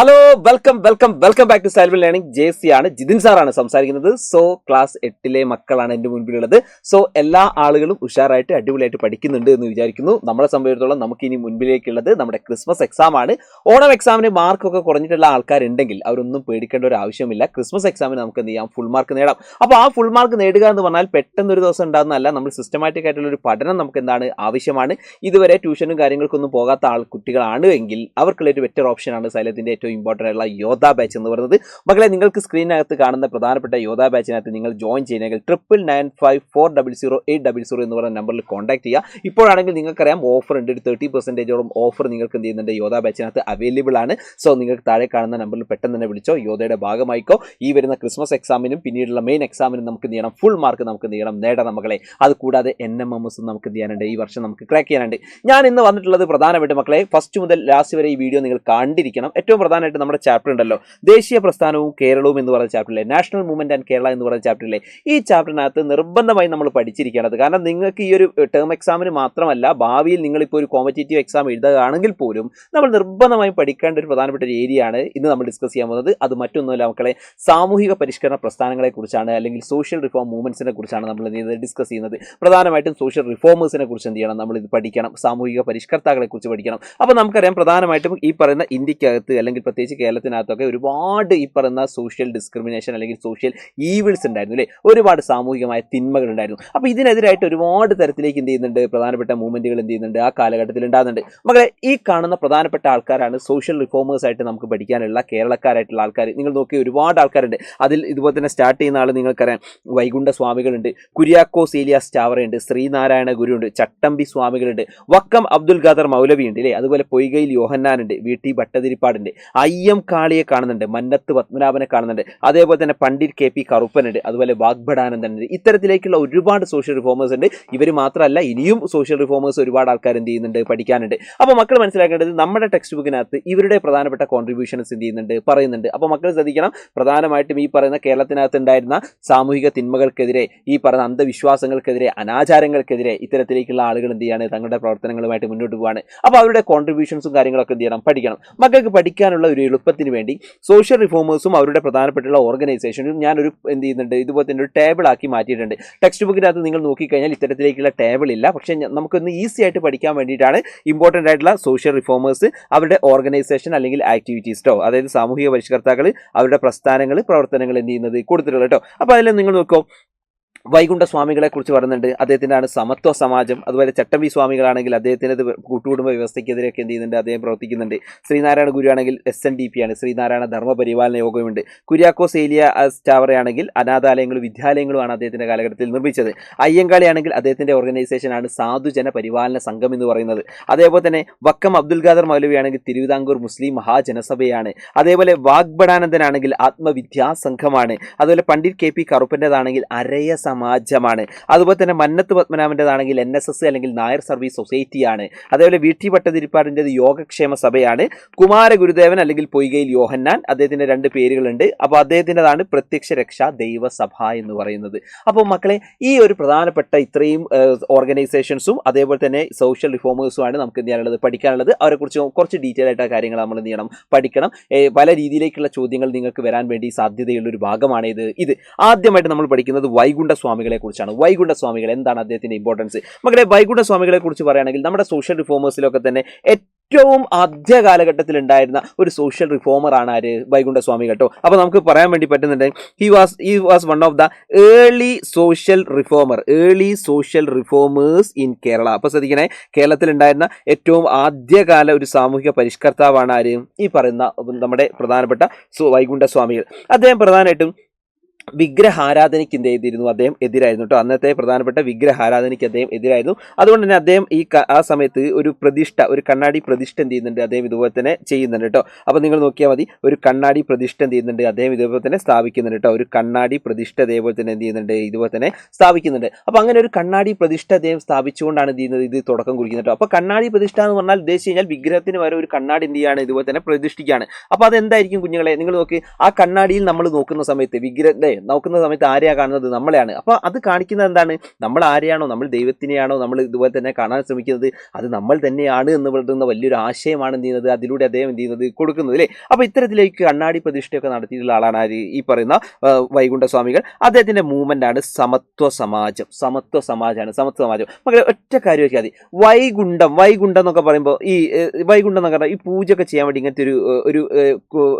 Hello welcome back to style learning. Jessy ആണ്, ജിതിൻ സാറാണ് സംസാരിക്കുന്നത്. സോ ക്ലാസ് 8ലെ മക്കളാണ് എൻ്റെ മുൻപിലുള്ളത്. സോ എല്ലാ ആളുകളും ഉഷാറായിട്ട് അടിപൊളിയായിട്ട് പഠിക്കുന്നുണ്ട് എന്ന് വിചാരിക്കുന്നു. നമ്മളെ സംബന്ധിച്ചിടത്തോളം നമുക്ക് ഇനി മുൻപിലേക്കുള്ളത് നമ്മുടെ ക്രിസ്മസ് എക്സാം ആണ്. ഓണം എക്സാമിന് മാർക്കൊക്കെ കുറഞ്ഞിട്ടുള്ള ആൾക്കാരുണ്ടെങ്കിൽ അവരൊന്നും പേടിക്കേണ്ട ഒരു ആവശ്യമില്ല. ക്രിസ്മസ് എക്സാമിന് നമുക്ക് എന്ത് ചെയ്യാം, ഫുൾ മാർക്ക് നേടാം. അപ്പോൾ ആ ഫുൾ മാർക്ക് നേടുക എന്ന് പറഞ്ഞാൽ പെട്ടെന്ന് ഒരു ദിവസം ഉണ്ടാകുന്നതല്ല. നമ്മൾ സിസ്റ്റമാറ്റിക് ആയിട്ടുള്ള ഒരു പഠനം നമുക്ക് എന്താണ് ആവശ്യമാണ്. ഇതുവരെ ട്യൂഷനും കാര്യങ്ങൾക്കൊന്നും പോകാത്ത കുട്ടികളാണ് എങ്കിൽ അവർക്കുള്ള ഒരു ബെറ്റർ ഓപ്ഷനാണ് സൈലത്തിൻ്റെ ഏറ്റവും ഇമ്പോർട്ടൻ്റ് ആയിട്ടുള്ള യോധ ബാച്ച് എന്ന് പറയുന്നത്. മക്കളെ, നിങ്ങൾക്ക് സ്ക്രീനകത്ത് കാണുന്ന പ്രധാനപ്പെട്ട യോധ ബാച്ചിനകത്ത് നിങ്ങൾ ജോയിൻ ചെയ്യണമെങ്കിൽ 9995400800 എന്ന് പറയുന്ന നമ്പറിൽ കോൺടാക്ട് ചെയ്യുക. ഇപ്പോഴാണെങ്കിൽ നിങ്ങൾക്കറിയാം ഓഫർ ഉണ്ട്, ഒരു 30% ഓഫർ നിങ്ങൾക്ക് എന്ത് ചെയ്യുന്നുണ്ട്, യോധ ബാച്ചിനകത്ത് അവൈലബിൾ ആണ്. സോ നിങ്ങൾക്ക് താഴെ കാണുന്ന നമ്പറിൽ പെട്ടെന്ന് തന്നെ വിളിച്ചോ, യോധയുടെ ഭാഗമായിക്കോ. ഈ വരുന്ന ക്രിസ്മസ് എക്സാമിനും പിന്നീടുള്ള മെയിൻ എക്സാമിനും നമുക്ക് എന്ത് ചെയ്യണം, ഫുൾ മാർക്ക് നമുക്ക് എന്ത് ചെയ്യണം, നേടണം മക്കളെ. അത് കൂടാതെ NMMS നമുക്ക് എന്ത് ചെയ്യാനുണ്ട്, ഈ വർഷം നമുക്ക് ക്രാക്ക് ചെയ്യാനുണ്ട്. ഞാൻ ഇന്ന് വന്നിട്ടുള്ളത് പ്രധാനമായിട്ട് മക്കളെ ഫസ്റ്റ് മുതൽ ലാസ്റ്റ് വരെ ഈ വീഡിയോ നിങ്ങൾ കണ്ടിരിക്കണം. ഏറ്റവും പ്രധാനമായിട്ട് നമ്മുടെ ചാപ്റ്റർ ഉണ്ടല്ലോ, ദേശീയ പ്രസ്ഥാനവും കേരളവും എന്ന് പറയുന്ന ചാപ്റ്ററിലെ നാഷണൽ മൂവ്മെന്റ് ആൻഡ് കേരള എന്ന് പറയുന്ന ചാപ്റ്ററിലെ ഈ ചാപ്റ്ററിനകത്ത് നിർബന്ധമായി നമ്മൾ പഠിച്ചിരിക്കേണ്ടത്. കാരണം നിങ്ങൾക്ക് ഈ ഒരു ടേം എക്സാമിന് മാത്രമല്ല, ഭാവിയിൽ നിങ്ങളിപ്പോൾ ഒരു കോമ്പറ്റേറ്റീവ് എക്സാം എഴുതുകയാണെങ്കിൽ പോലും നമ്മൾ നിർബന്ധമായും പഠിക്കേണ്ട ഒരു പ്രധാനപ്പെട്ട ഒരു ഏരിയ ആണ് ഇന്ന് നമ്മൾ ഡിസ്കസ് ചെയ്യാൻ പോകുന്നത്. അത് മറ്റൊന്നുമല്ല മക്കളെ, സാമൂഹിക പരിഷ്കരണ പ്രസ്ഥാനങ്ങളെ കുറിച്ചാണ്, അല്ലെങ്കിൽ സോഷ്യൽ റിഫോം മൂവ്മെന്റ്സിനെ കുറിച്ചാണ് നമ്മൾ ഡിസ്കസ് ചെയ്യുന്നത്. പ്രധാനമായിട്ടും സോഷ്യൽ റിഫോമേഴ്സിനെ കുറിച്ച് എന്ത് ചെയ്യണം, നമ്മൾ ഇത് പഠിക്കണം. സാമൂഹിക പരിഷ്കർത്താക്കളെ കുറിച്ച് പഠിക്കണം. അപ്പോൾ നമുക്കറിയാം പ്രധാനമായിട്ടും ഈ പറയുന്ന ഇന്ത്യക്കകത്ത് അല്ലെങ്കിൽ പ്രത്യേകിച്ച് കേരളത്തിനകത്തൊക്കെ ഒരുപാട് ഈ പറയുന്ന സോഷ്യൽ ഡിസ്ക്രിമിനേഷൻ അല്ലെങ്കിൽ സോഷ്യൽ ഈവിൾസ് ഉണ്ടായിരുന്നു അല്ലേ, ഒരുപാട് സാമൂഹികമായ തിന്മകൾ ഉണ്ടായിരുന്നു. അപ്പോൾ ഇതിനെതിരായിട്ട് ഒരുപാട് തരത്തിലേക്ക് എന്ത് ചെയ്യുന്നുണ്ട്, പ്രധാനപ്പെട്ട മൂവ്മെന്റുകൾ എന്ത് ചെയ്യുന്നുണ്ട്, ആ കാലഘട്ടത്തിൽ ഉണ്ടാകുന്നുണ്ട്. മക്കളെ, ഈ കാണുന്ന പ്രധാനപ്പെട്ട ആൾക്കാരാണ് സോഷ്യൽ റിഫോമേഴ്സ് ആയിട്ട് നമുക്ക് പഠിക്കാനുള്ള കേരളക്കാരായിട്ടുള്ള ആൾക്കാർ. നിങ്ങൾ നോക്കി ഒരുപാട് ആൾക്കാരുണ്ട്. അതിൽ ഇതുപോലെ തന്നെ സ്റ്റാർട്ട് ചെയ്യുന്ന ആൾ നിങ്ങൾക്കറിയാം, വൈകുണ്ഠ സ്വാമികളുണ്ട്, കുര്യാക്കോസ് ഏലിയാസ് ചാവറയുണ്ട്, ശ്രീനാരായണ ഗുരുവുണ്ട്, ചട്ടമ്പി സ്വാമികളുണ്ട്, വക്കം അബ്ദുൽ ഖാദർ മൗലവി ഉണ്ട് അല്ലേ, അതുപോലെ പൊയ്കയിൽ യോഹന്നാനുണ്ട്, VT ഭട്ടതിരിപ്പാടുണ്ട്, IM കാളിയെ കാണുന്നുണ്ട്, മന്നത്ത് പത്മനാഭനെ കാണുന്നുണ്ട്, അതേപോലെ തന്നെ പണ്ഡിറ്റ് KP കറുപ്പനുണ്ട്, അതുപോലെ വാഗ്ഭടാനന്ദൻ ഉണ്ട്. ഇത്തരത്തിലേക്കുള്ള ഒരുപാട് സോഷ്യൽ റിഫോമേഴ്സ് ഉണ്ട്. ഇവർ മാത്രമല്ല, ഇനിയും സോഷ്യൽ റിഫോമേഴ്സ് ഒരുപാട് ആൾക്കാർ എന്ത് ചെയ്യുന്നുണ്ട്, പഠിക്കാനുണ്ട്. അപ്പോൾ മക്കൾ മനസ്സിലാക്കേണ്ടത്, നമ്മുടെ ടെക്സ്റ്റ് ബുക്കിനകത്ത് ഇവരുടെ പ്രധാനപ്പെട്ട കോൺട്രിബ്യൂഷൻസ് എന്ത് ചെയ്യുന്നുണ്ട്, പറയുന്നുണ്ട്. അപ്പോൾ മക്കൾ ശ്രദ്ധിക്കണം, പ്രധാനമായിട്ടും ഈ പറയുന്ന കേരളത്തിനകത്ത് ഉണ്ടായിരുന്ന സാമൂഹിക തിന്മകൾക്കെതിരെ, ഈ പറയുന്ന അന്ധവിശ്വാസങ്ങൾക്കെതിരെ, അനാചാരങ്ങൾക്കെതിരെ ഇത്തരത്തിലേക്കുള്ള ആളുകൾ എന്ത് ചെയ്യാണ്, തങ്ങളുടെ പ്രവർത്തനങ്ങളുമായിട്ട് മുന്നോട്ട് പോവാണ്. അപ്പോൾ അവരുടെ കോൺട്രിബ്യൂഷൻസും കാര്യങ്ങളൊക്കെ എന്ത് ചെയ്യണം, പഠിക്കണം. മക്കൾക്ക് പഠിക്കാനുള്ള ഒരു എളുപ്പത്തിന് വേണ്ടി സോഷ്യൽ റിഫോമേഴ്സും അവരുടെ പ്രധാനപ്പെട്ടുള്ള ഓർഗനൈസേഷനും ഞാനൊരു എന്ത് ചെയ്യുന്നുണ്ട്, ഇതുപോലെ തന്നെ ഒരു ടേബിൾ ആക്കി മാറ്റിയിട്ടുണ്ട്. ടെക്സ്റ്റ് ബുക്കിനകത്ത് നിങ്ങൾ നോക്കിക്കഴിഞ്ഞാൽ ഇത്തരത്തിലേക്കുള്ള ടേബിൾ ഇല്ല. പക്ഷേ നമുക്കൊന്ന് ഈസി ആയിട്ട് പഠിക്കാൻ വേണ്ടിയിട്ടാണ് ഇമ്പോർട്ടൻ്റ് ആയിട്ടുള്ള സോഷ്യൽ റിഫോമേഴ്സ്, അവരുടെ ഓർഗനൈസേഷൻ അല്ലെങ്കിൽ ആക്ടിവിറ്റീസ്റ്റോ, അതായത് സാമൂഹിക പരിഷ്കർത്താക്കൾ, അവരുടെ പ്രസ്ഥാനങ്ങൾ, പ്രവർത്തനങ്ങൾ എന്ത് ചെയ്യുന്നത് കൊടുത്തിട്ടുള്ളത് കേട്ടോ. അപ്പോൾ അതിൽ നിങ്ങൾ നോക്കൂ, വൈകുണ്ഠ സ്വാമികളെ കുറിച്ച് പറയുന്നുണ്ട്, അദ്ദേഹത്തിൻ്റെ ആണ് സമത്വ സമാജം. അതുപോലെ ചട്ടമ്പി സ്വാമികളാണെങ്കിൽ അദ്ദേഹത്തിൻ്റെ കൂട്ടുകുടുംബ വ്യവസ്ഥയ്ക്കെതിരെയൊക്കെ എന്ത് ചെയ്യുന്നുണ്ട്, അദ്ദേഹം പ്രവർത്തിക്കുന്നുണ്ട്. ശ്രീനാരായണ ഗുരു ആണെങ്കിൽ SNDP ആണ്, ശ്രീനാരായണ ധർമ്മ പരിപാലന യോഗമുണ്ട്. കുര്യാക്കോസ് ഏലിയാസ് ചാവറയാണെങ്കിൽ അനാഥാലയങ്ങളും വിദ്യാലയങ്ങളുമാണ് അദ്ദേഹത്തിൻ്റെ കാലഘട്ടത്തിൽ നിർമ്മിച്ചത്. അയ്യങ്കാളി ആണെങ്കിൽ അദ്ദേഹത്തിൻ്റെ ഓർഗനൈസേഷനാണ് സാധുജന പരിപാലന സംഘം എന്ന് പറയുന്നത്. അതേപോലെ തന്നെ വക്കം അബ്ദുൽ ഖാദർ മൗലവി ആണെങ്കിൽ തിരുവിതാംകൂർ മുസ്ലിം മഹാജനസഭയാണ്. അതേപോലെ വാഗ്ഭടാനന്ദനാണെങ്കിൽ ആത്മവിദ്യാസംഘമാണ്. അതുപോലെ പണ്ഡിറ്റ് KP കറുപ്പൻ്റെതാണെങ്കിൽ അരയ സമാജമാണ്. അതുപോലെ തന്നെ മന്നത്ത് പത്മനാഭൻ്റെതാണെങ്കിൽ NSS അല്ലെങ്കിൽ നായർ സർവീസ് സൊസൈറ്റിയാണ്. അതേപോലെ VT ഭട്ടതിരിപ്പാടിൻ്റെത് യോഗക്ഷേമ സഭയാണ്. കുമാര ഗുരുദേവൻ അല്ലെങ്കിൽ പൊയ്കയിൽ യോഹന്നാൻ, അദ്ദേഹത്തിൻ്റെ 2 പേരുകളുണ്ട്. അപ്പോൾ അദ്ദേഹത്തിൻ്റെതാണ് പ്രത്യക്ഷ രക്ഷാ ദൈവസഭ എന്ന് പറയുന്നത്. അപ്പോൾ മക്കളെ, ഈ ഒരു പ്രധാനപ്പെട്ട ഇത്രയും ഓർഗനൈസേഷൻസും അതേപോലെ തന്നെ സോഷ്യൽ റിഫോമേഴ്സുമാണ് നമുക്ക് എന്ത് ചെയ്യാനുള്ളത്, പഠിക്കാനുള്ളത്. അവരെക്കുറിച്ച് കുറച്ച് ഡീറ്റെയിൽ ആയിട്ട് കാര്യങ്ങൾ നമ്മൾ എന്ത് ചെയ്യണം, പഠിക്കണം. പല രീതിയിലേക്കുള്ള ചോദ്യങ്ങൾ നിങ്ങൾക്ക് വരാൻ വേണ്ടി സാധ്യതയുള്ള ഒരു ഭാഗമാണ് ഇത്. ആദ്യമായിട്ട് നമ്മൾ പഠിക്കുന്നത് വൈകുണ്ഠ സ്വാമികളെ കുറിച്ചാണ്. വൈകുണ്ഠ സ്വാമികൾ എന്താണ്, അദ്ദേഹത്തിന്റെ ഇമ്പോർട്ടൻസ്. മക്കളെ, വൈകുണ്ഠ സ്വാമികളെ കുറിച്ച് പറയുകയാണെങ്കിൽ നമ്മുടെ സോഷ്യൽ റിഫോമേഴ്സിലൊക്കെ തന്നെ ഏറ്റവും ആദ്യ കാലഘട്ടത്തിൽ ഉണ്ടായിരുന്ന ഒരു സോഷ്യൽ റിഫോമർ ആണ് ആര്, വൈകുണ്ഠ സ്വാമി കേട്ടോ. അപ്പോൾ നമുക്ക് പറയാൻ വേണ്ടി പറ്റുന്നുണ്ട്, he was one of the early social reformers in Kerala. അപ്പോൾ ശ്രദ്ധിക്കണേ, കേരളത്തിൽ ഉണ്ടായിരുന്ന ഏറ്റവും ആദ്യകാല ഒരു സാമൂഹിക പരിഷ്കർത്താവാണ് ആര്, ഈ പറയുന്ന നമ്മുടെ പ്രധാനപ്പെട്ട വൈകുണ്ഠ സ്വാമികൾ. അദ്ദേഹം പ്രധാനമായിട്ടും വിഗ്രഹാരാധനയ്ക്ക് എന്ത് ചെയ്തിരുന്നു, അദ്ദേഹം എതിരായിരുന്നു കേട്ടോ. അന്നത്തെ പ്രധാനപ്പെട്ട വിഗ്രഹാരാധനയ്ക്ക് അദ്ദേഹം എതിരായിരുന്നു. അതുകൊണ്ട് തന്നെ അദ്ദേഹം ആ സമയത്ത് ഒരു കണ്ണാടി പ്രതിഷ്ഠ എന്ത് ചെയ്യുന്നുണ്ട്, അദ്ദേഹം ഇതുപോലെ തന്നെ ചെയ്യുന്നുണ്ട് കേട്ടോ. അപ്പോൾ നിങ്ങൾ നോക്കിയാൽ മതി, ഒരു കണ്ണാടി പ്രതിഷ്ഠ എന്ത് ചെയ്യുന്നുണ്ട്, അദ്ദേഹം ഇതുപോലെ തന്നെ സ്ഥാപിക്കുന്നുണ്ട് കേട്ടോ. ഒരു കണ്ണാടി പ്രതിഷ്ഠ അതേപോലെ തന്നെ എന്ത് ചെയ്യുന്നുണ്ട്, ഇതുപോലെ തന്നെ സ്ഥാപിക്കുന്നുണ്ട്. അപ്പോൾ അങ്ങനെ ഒരു കണ്ണാടി പ്രതിഷ്ഠ അദ്ദേഹം സ്ഥാപിച്ചുകൊണ്ടാണ് എന്ത് ചെയ്യുന്നത്, ഇത് തുടക്കം കുറിക്കുന്നത് കേട്ടോ. അപ്പോൾ കണ്ണാടി പ്രതിഷ്ഠ എന്ന് പറഞ്ഞാൽ ഉദ്ദേശിച്ച് കഴിഞ്ഞാൽ വിഗ്രഹത്തിന് വരെ ഒരു കണ്ണാടി എന്ത് ചെയ്യാണ്, ഇതുപോലെ തന്നെ പ്രതിഷ്ഠിക്കുകയാണ്. അപ്പോൾ അതെന്തായിരിക്കും കുഞ്ഞുങ്ങളെ, നിങ്ങൾ നോക്കി, ആ കണ്ണാടിയിൽ നമ്മൾ നോക്കുന്ന സമയത്ത് നോക്കുന്ന സമയത്ത് ആരെയാണ് കാണുന്നത്? നമ്മളെയാണ്. അപ്പോൾ അത് കാണിക്കുന്നത് എന്താണ്? നമ്മൾ ആരെയാണോ, നമ്മൾ ദൈവത്തിനെയാണോ നമ്മൾ ഇതുപോലെ തന്നെ കാണാൻ ശ്രമിക്കുന്നത്, അത് നമ്മൾ തന്നെയാണ് എന്ന് പറയുന്ന വലിയൊരു ആശയമാണ് എന്ത് ചെയ്യുന്നത്, അതിലൂടെ അദ്ദേഹം എന്ത് ചെയ്യുന്നത് കൊടുക്കുന്നത് അല്ലേ. അപ്പോൾ ഇത്തരത്തിലേക്ക് കണ്ണാടി പ്രതിഷ്ഠയൊക്കെ നടത്തിയിട്ടുള്ള ആളാണ് ആര്? ഈ പറയുന്ന വൈകുണ്ഠ സ്വാമികൾ. അദ്ദേഹത്തിന്റെ മൂവ്മെന്റ് ആണ് സമത്വ സമാജം. സമത്വ സമാജമാണ്, സമത്വ സമാജം. മക്കളെ ഒറ്റ കാര്യം വെച്ചാൽ മതി, വൈകുണ്ഠം എന്നൊക്കെ പറയുമ്പോൾ ഈ വൈകുണ്ഠം എന്നൊക്കെ പറഞ്ഞാൽ ഈ പൂജയൊക്കെ ചെയ്യാൻ വേണ്ടി ഇങ്ങനത്തെ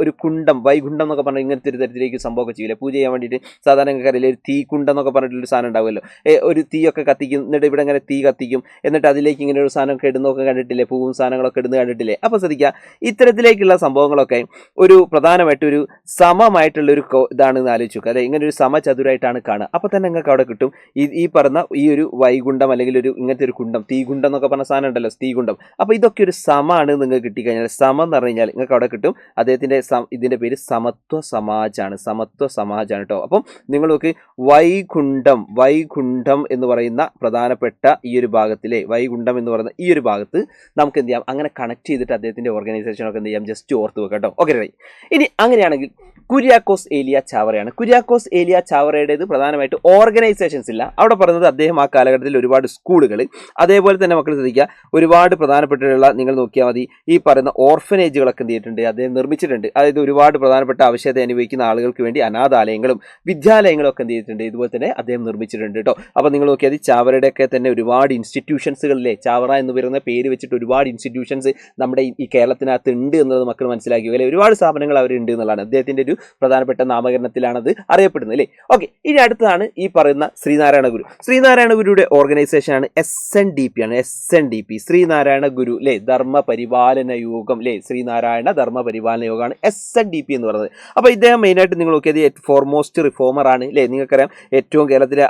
ഒരു കുണ്ടം, വൈകുണ്ഠം എന്നൊക്കെ പറഞ്ഞാൽ ഇങ്ങനത്തെ ഒരു തരത്തിലേക്ക് സംഭവമൊക്കെ ചെയ്യില്ല. പൂജ ചെയ്യാൻ വേണ്ടിയിട്ട് സാധാരണ അറിയില്ല, ഒരു തീ കുണ്ടം എന്നൊക്കെ പറഞ്ഞിട്ടൊരു സാധനം ഉണ്ടാവുമല്ലോ. ഒരു തീയൊക്കെ കത്തിക്കും, എന്നിട്ട് ഇവിടെ ഇങ്ങനെ തീ കത്തിക്കും, എന്നിട്ട് അതിലേക്ക് ഇങ്ങനെ ഒരു സാധനമൊക്കെ ഇടുന്നൊക്കെ കണ്ടിട്ടില്ലേ, പൂവും സാധനങ്ങളൊക്കെ ഇടുന്നത് കണ്ടിട്ടില്ലേ. അപ്പോൾ ശ്രദ്ധിക്കുക, ഇത്തരത്തിലേക്കുള്ള സംഭവങ്ങളൊക്കെ ഒരു പ്രധാനമായിട്ട് ഒരു സമമായിട്ടുള്ളൊരു ഇതാണെന്ന് ആലോചിച്ചു നോക്കുക. അല്ലെ, ഇങ്ങനെ ഒരു സമചതുരായിട്ടാണ് കാണുക. അപ്പോൾ തന്നെ നിങ്ങൾക്ക് അവിടെ കിട്ടും ഈ പറഞ്ഞ ഈ ഒരു വൈകുണ്ഠം അല്ലെങ്കിൽ ഒരു ഇങ്ങനത്തെ ഒരു കുണ്ടം, തീകുണ്ടം എന്നൊക്കെ പറഞ്ഞ സാധനം ഉണ്ടല്ലോ, തീകുണ്ടം. അപ്പോൾ ഇതൊക്കെ ഒരു സമമാണ് നിങ്ങൾക്ക് കിട്ടിക്കഴിഞ്ഞാൽ, സമം എന്ന് പറഞ്ഞു കഴിഞ്ഞാൽ നിങ്ങൾക്ക് അവിടെ കിട്ടും. അദ്ദേഹത്തിൻ്റെ ഇതിൻ്റെ പേര് സമത്വ സമാജാണ്, സമത്വ സമാജാണ് കേട്ടോ. അപ്പം നിങ്ങൾക്ക് വൈകുണ്ഠം എന്ന് പറയുന്ന പ്രധാനപ്പെട്ട ഈ ഒരു ഭാഗത്തിലെ വൈകുണ്ഠം എന്ന് പറയുന്ന ഈ ഒരു ഭാഗത്ത് നമുക്ക് എന്ത് ചെയ്യാം, അങ്ങനെ കണക്ട് ചെയ്തിട്ട് അദ്ദേഹത്തിൻ്റെ ഓർഗനൈസേഷനൊക്കെ എന്ത് ചെയ്യാം, ജസ്റ്റ് ഓർത്ത് വെക്കാം കേട്ടോ. Okay right. ഇനി അങ്ങനെയാണെങ്കിൽ കുര്യാക്കോസ് ഏലിയ ചാവറയാണ്. കുര്യാക്കോസ് ഏലിയ ചാവറയുടേത് പ്രധാനമായിട്ട് ഓർഗനൈസേഷൻസ് ഇല്ല. അവിടെ പറയുന്നത് അദ്ദേഹം ആ കാലഘട്ടത്തിൽ ഒരുപാട് സ്കൂളുകൾ, അതേപോലെ തന്നെ മക്കൾ ശ്രദ്ധിക്കുക, ഒരുപാട് പ്രധാനപ്പെട്ടിട്ടുള്ള നിങ്ങൾ നോക്കിയാൽ മതി ഈ പറയുന്ന ഓർഫനേജുകളൊക്കെ എന്ത് ചെയ്തിട്ടുണ്ട്, അദ്ദേഹം നിർമ്മിച്ചിട്ടുണ്ട്. അതായത് ഒരുപാട് പ്രധാനപ്പെട്ട ആവശ്യത അനുഭവിക്കുന്ന ആളുകൾക്ക് വേണ്ടി അനാഥാലയങ്ങളും വിദ്യാലയങ്ങളും ഒക്കെ എന്ത് ചെയ്തിട്ടുണ്ട്, ഇതുപോലെ തന്നെ അദ്ദേഹം നിർമ്മിച്ചിട്ടുണ്ട് കേട്ടോ. അപ്പോൾ നിങ്ങൾ നോക്കിയാൽ ചാവറയുടെയൊക്കെ തന്നെ ഒരുപാട് ഇൻസ്റ്റിറ്റ്യൂഷൻസുകളിലെ, ചാവറ എന്ന് പറയുന്ന പേര് വെച്ചിട്ട് ഒരുപാട് ഇൻസ്റ്റിറ്റ്യൂഷൻസ് നമ്മുടെ ഈ കേരളത്തിനകത്ത് ഉണ്ട് എന്നത് മക്കൾ മനസ്സിലാക്കി. അല്ലെ, ഒരുപാട് സ്ഥാപനങ്ങൾ അവരുണ്ട് എന്നുള്ളതാണ് അദ്ദേഹത്തിൻ്റെ ഒരു പ്രധാനപ്പെട്ട നാമകരണത്തിലാണത് അറിയപ്പെടുന്നത് അല്ലേ. ഓക്കെ, ഇനി അടുത്തതാണ് ഈ പറയുന്ന ശ്രീനാരായണ ഗുരു. ശ്രീനാരായണ ഗുരുയുടെ ഓർഗനൈസേഷനാണ് SNDP ആണ്. SNDP, ശ്രീനാരായണ ഗുരു അല്ലേ ധർമ്മ പരിപാലന യോഗം അല്ലേ, ശ്രീനാരായണ ധർമ്മ പരിപാലന യോഗമാണ് SNDP എന്ന് പറയുന്നത്. അപ്പോൾ ഇദ്ദേഹം മെയിനായിട്ട് നിങ്ങൾ നോക്കിയത് ഫോർമോസ്റ്റ് റിഫോമർ ആണ് അല്ലേ. നിങ്ങൾക്കറിയാം ഏറ്റവും കേരളത്തിലെ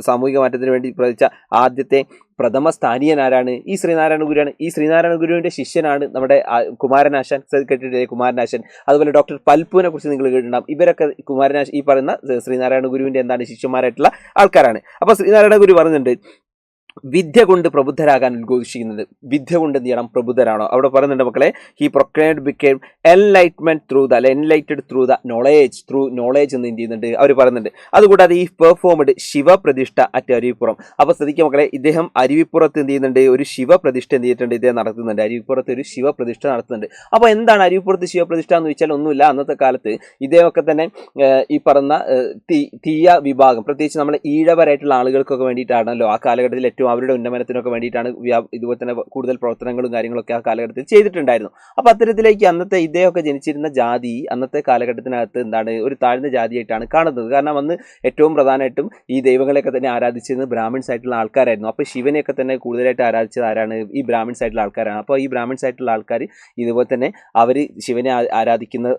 സാമൂഹിക മാറ്റത്തിന് വേണ്ടി പ്രവർത്തിച്ച ആദ്യത്തെ പ്രഥമ സ്ഥാനീയൻ ആരാണ്? ഈ ശ്രീനാരായണ ഗുരുവാണ്. ഈ ശ്രീനാരായണ ഗുരുവിന്റെ ശിഷ്യനാണ് നമ്മുടെ കുമാരനാശാൻ, കേട്ടിട്ടില്ലേ കുമാരനാശൻ. അതുപോലെ ഡോക്ടർ പൽപ്പുവിനെ കുറിച്ച് നിങ്ങൾ കേട്ടിട്ടുണ്ടാകും. ഇവരൊക്കെ ഈ പറയുന്ന ശ്രീനാരായണ ഗുരുവിന്റെ എന്താണ് ശിഷ്യന്മാരായിട്ടുള്ള ആൾക്കാരാണ്. അപ്പോൾ ശ്രീനാരായണ ഗുരു പറയുന്നുണ്ട്, വിദ്യ കൊണ്ട് പ്രബുദ്ധരാകാൻ ഉദ്ഘോഷിക്കുന്നത്. വിദ്യ കൊണ്ട് എന്ത് ചെയ്യണം, പ്രബുദ്ധരാണോ. അവിടെ പറയുന്നുണ്ട് മക്കളെ, he proclaimed became enlightened through the knowledge എന്ന് എന്ത് ചെയ്യുന്നുണ്ട് അവർ പറയുന്നുണ്ട്. അതുകൂടാതെ ഈ പെർഫോംഡ് ശിവപ്രതിഷ്ഠ അറ്റ് അരുവിപ്പുറം. അപ്പോൾ ശ്രദ്ധിക്കുക മക്കളെ, ഇദ്ദേഹം അരുവിപ്പുറത്ത് എന്ത് ചെയ്യുന്നുണ്ട്, ഒരു ശിവപ്രതിഷ്ഠ എന്ത് ചെയ്തിട്ടുണ്ട്, ഇദ്ദേഹം നടത്തുന്നുണ്ട്. അരുവിപ്പുറത്ത് ഒരു ശിവപ്രതിഷ്ഠ നടത്തുന്നുണ്ട്. അപ്പോൾ എന്താണ് അരുവിപ്പുറത്ത് ശിവപ്രതിഷ്ഠ എന്ന് വെച്ചാൽ ഒന്നുമില്ല, അന്നത്തെ കാലത്ത് ഇദ്ദേഹമൊക്കെ തന്നെ ഈ പറഞ്ഞ തീയ വിഭാഗം, പ്രത്യേകിച്ച് നമ്മുടെ ഈഴവരായിട്ടുള്ള ആളുകൾക്കൊക്കെ വേണ്ടിയിട്ടാണല്ലോ ആ കാലഘട്ടത്തിൽ ഏറ്റവും അവരുടെ ഉന്നമനത്തിനൊക്കെ വേണ്ടിയിട്ടാണ് ഇതുപോലെ തന്നെ കൂടുതൽ പ്രവർത്തനങ്ങളും കാര്യങ്ങളൊക്കെ ആ കാലഘട്ടത്തിൽ ചെയ്തിട്ടുണ്ടായിരുന്നു. അപ്പോൾ അത്തരത്തിലേക്ക് അന്നത്തെ ഇദ്ദേഹമൊക്കെ ജനിച്ചിരുന്ന ജാതി അന്നത്തെ കാലഘട്ടത്തിനകത്ത് എന്താണ്, ഒരു താഴ്ന്ന ജാതിയായിട്ടാണ് കാണുന്നത്. കാരണം അന്ന് ഏറ്റവും പ്രധാനമായിട്ടും ഈ ദൈവങ്ങളെയൊക്കെ തന്നെ ആരാധിച്ചിരുന്നത് ബ്രാഹ്മിൺസ് ആയിട്ടുള്ള ആൾക്കാരായിരുന്നു. അപ്പോൾ ശിവനെയൊക്കെ തന്നെ കൂടുതലായിട്ട് ആരാധിച്ചത് ആരാണ്? ഈ ബ്രാഹ്മിൺസ് ആയിട്ടുള്ള ആൾക്കാരാണ്. അപ്പോൾ ഈ ബ്രാഹ്മിൺസ് ആയിട്ടുള്ള ആൾക്കാർ ഇതുപോലെ തന്നെ അവർ ശിവനെ ആരാധിക്കുന്ന